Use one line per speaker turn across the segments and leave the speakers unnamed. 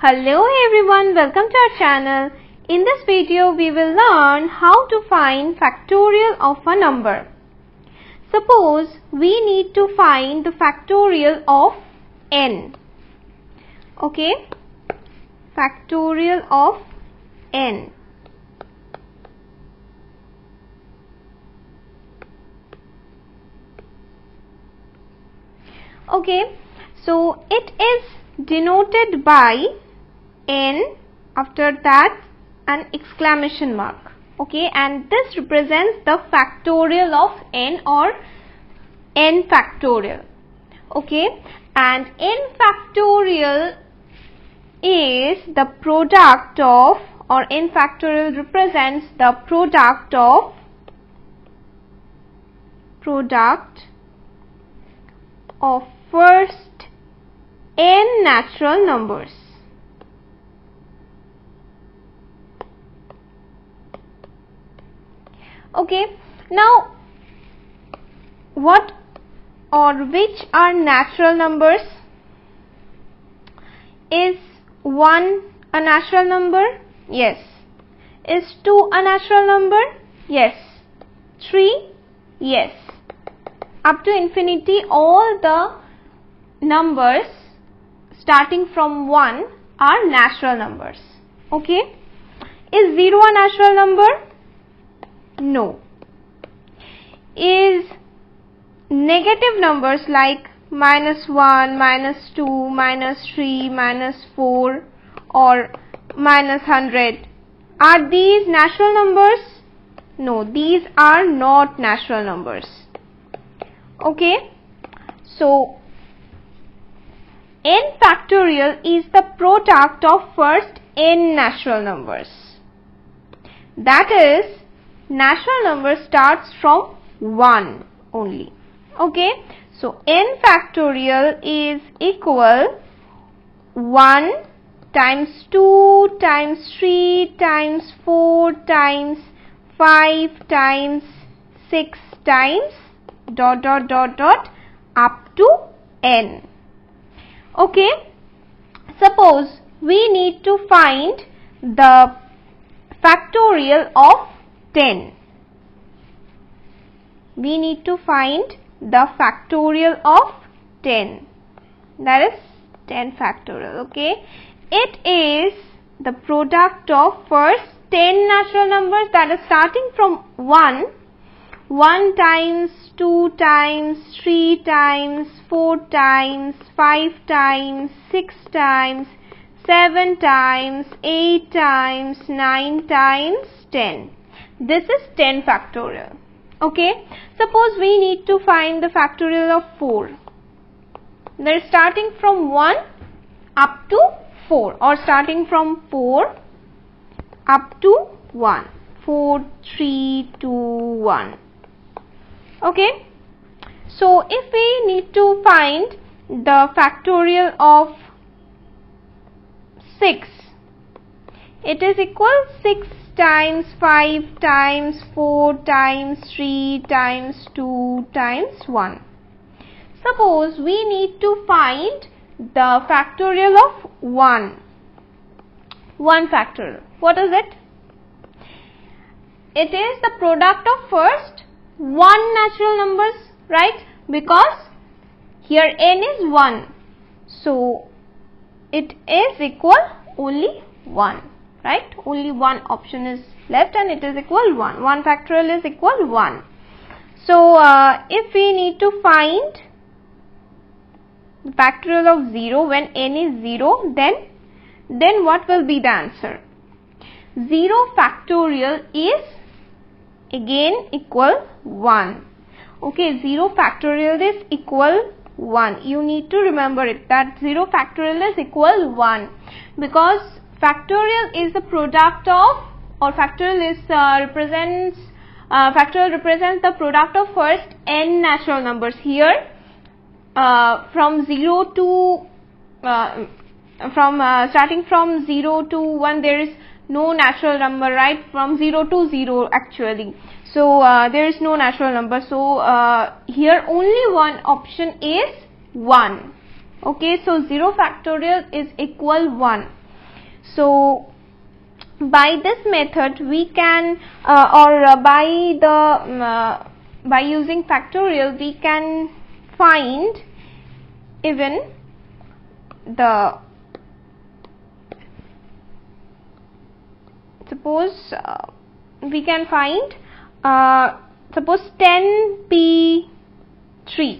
Hello everyone, welcome to our channel. In this video we will learn how to find factorial of a number. Suppose we need to find the factorial of n. Okay, factorial of n. Okay, so it is denoted by n, after that an exclamation mark. Okay, and this represents the factorial of n or n factorial. Okay, and n factorial is the product of, or n factorial represents the product of first n natural numbers. Okay, now what or which are natural numbers? Is 1 a natural number? Yes. Is 2 a natural number? Yes. 3? Yes. Up to infinity, all the numbers starting from 1 are natural numbers. Okay. Is 0 a natural number? No. Is negative numbers like -1, -2, -3, -4 or -100, are these natural numbers? No, these are not natural numbers. Okay, so n factorial is the product of first n natural numbers. That is, natural number starts from 1 only. Okay, so n factorial is equal 1 times 2 times 3 times 4 times 5 times 6 times ... up to n. Okay, suppose we need to find the factorial of 10. We need to find the factorial of 10, that is 10 factorial. Okay, it is the product of first 10 natural numbers, that is starting from 1 times, 2 times, 3 times, 4 times, 5 times, 6 times, 7 times, 8 times, 9 times, 10. This is 10 factorial. Okay, suppose we need to find the factorial of 4. They are starting from 1 up to 4, or starting from 4 up to 1. 4, 3, 2, 1. Okay, so if we need to find the factorial of 6, it is equal 6 times 5 times 4 times 3 times 2 times 1. Suppose we need to find the factorial of 1. 1 factorial. What is it? It is the product of first 1 natural numbers, right? Because here n is 1. So it is equal only 1. Right? Only one option is left and it is equal 1. 1 factorial is equal 1. So, if we need to find the factorial of 0 when n is 0, then what will be the answer? 0 factorial is again equal 1. Okay, 0 factorial is equal 1. You need to remember it, that 0 factorial is equal 1, because factorial is the product of, or factorial is factorial represents the product of first n natural numbers. Here from 0 to starting from 0 to 1 there is no natural number, right? From 0 to 0 actually. So there is no natural number. So here only one option is 1. Okay, so 0 factorial is equal 1. So by this method we can by using factorial we can find even the suppose we can find suppose 10p3.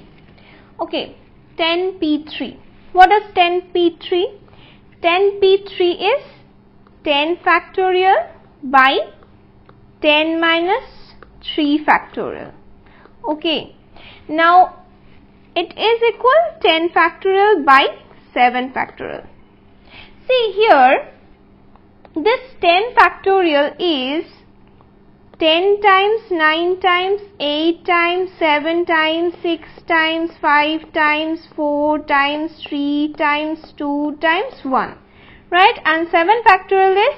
Okay, 10p3. What is 10p3? 10p3 is 10 factorial by 10 minus 3 factorial. Okay, now it is equal 10 factorial by 7 factorial. See here, this 10 factorial is 10 times, 9 times, 8 times, 7 times, 6 times, 5 times, 4 times, 3 times, 2 times, 1. Right? And 7 factorial is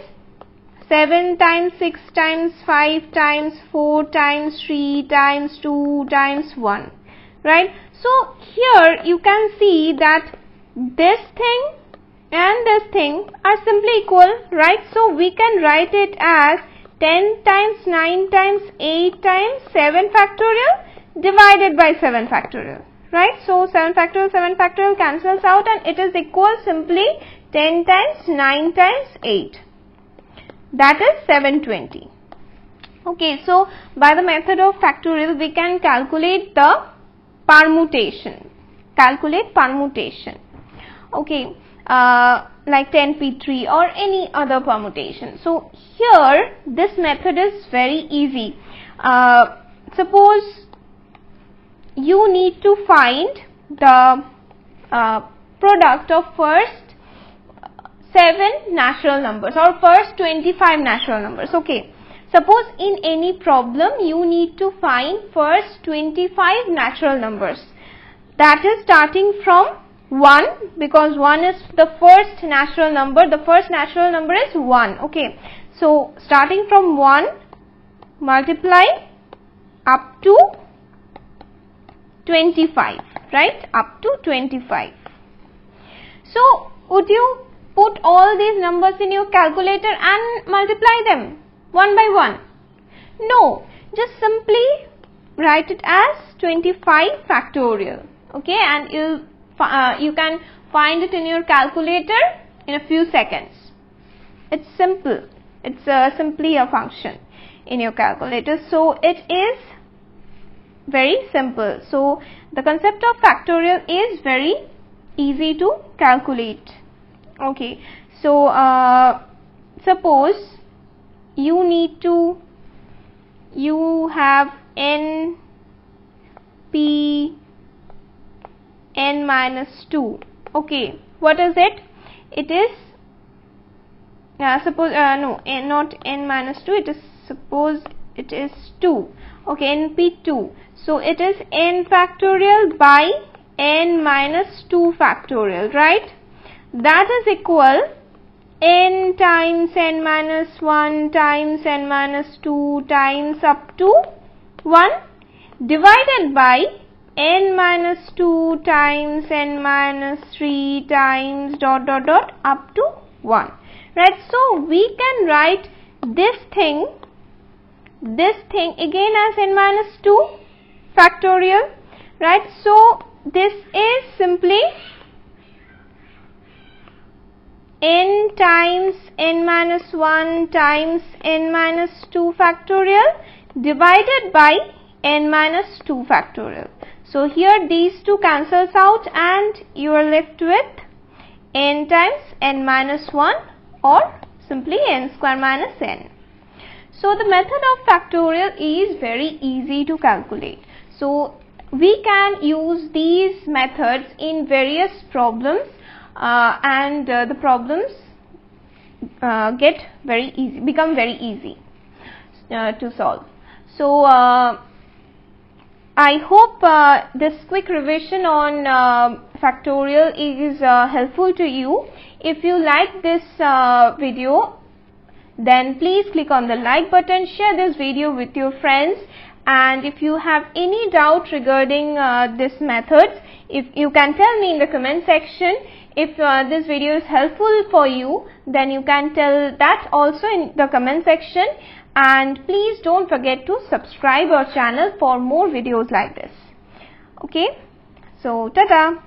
7 times, 6 times, 5 times, 4 times, 3 times, 2 times, 1. Right? So here you can see that this thing and this thing are simply equal. Right? So we can write it as 10 times, 9 times, 8 times, 7 factorial divided by 7 factorial. Right? So 7 factorial cancels out and it is equal simply 10 times 9 times 8. That is 720. Okay, so by the method of factorial we can calculate the permutation. Okay, like 10p3 or any other permutation. So here this method is very easy. Suppose you need to find the product of first 7 natural numbers or first 25 natural numbers. Okay, suppose in any problem you need to find first 25 natural numbers, that is starting from 1, because 1 is the first natural number. The first natural number is 1. Okay, so starting from 1 multiply up to 25, right, up to 25. So would you put all these numbers in your calculator and multiply them one by one? No, just simply write it as 25 factorial. Okay, and you can find it in your calculator in a few seconds. It's simple. It's simply a function in your calculator. So it is very simple. So the concept of factorial is very easy to calculate. Okay, so suppose you have n minus 2. Okay, what is it? It is suppose no, not n minus 2, it is, suppose it is 2. Okay, np2. So it is n factorial by n minus 2 factorial, right? That is equal n times n minus 1 times n minus 2 times up to 1 divided by n minus 2 times n minus 3 times ... up to 1. Right? So we can write this thing again as n minus 2 factorial. Right? So this is simply n times n minus 1 times n minus 2 factorial divided by n minus 2 factorial. So here these two cancels out and you are left with n times n minus 1 or simply n square minus n. So the method of factorial is very easy to calculate. So we can use these methods in various problems and the problems become very easy to solve. So I hope this quick revision on factorial is helpful to you. If you like this video, then please click on the like button, share this video with your friends, and if you have any doubt regarding this methods, if you can tell me in the comment section. If this video is helpful for you, then you can tell that also in the comment section, and please don't forget to subscribe our channel for more videos like this. Okay, so ta-ta.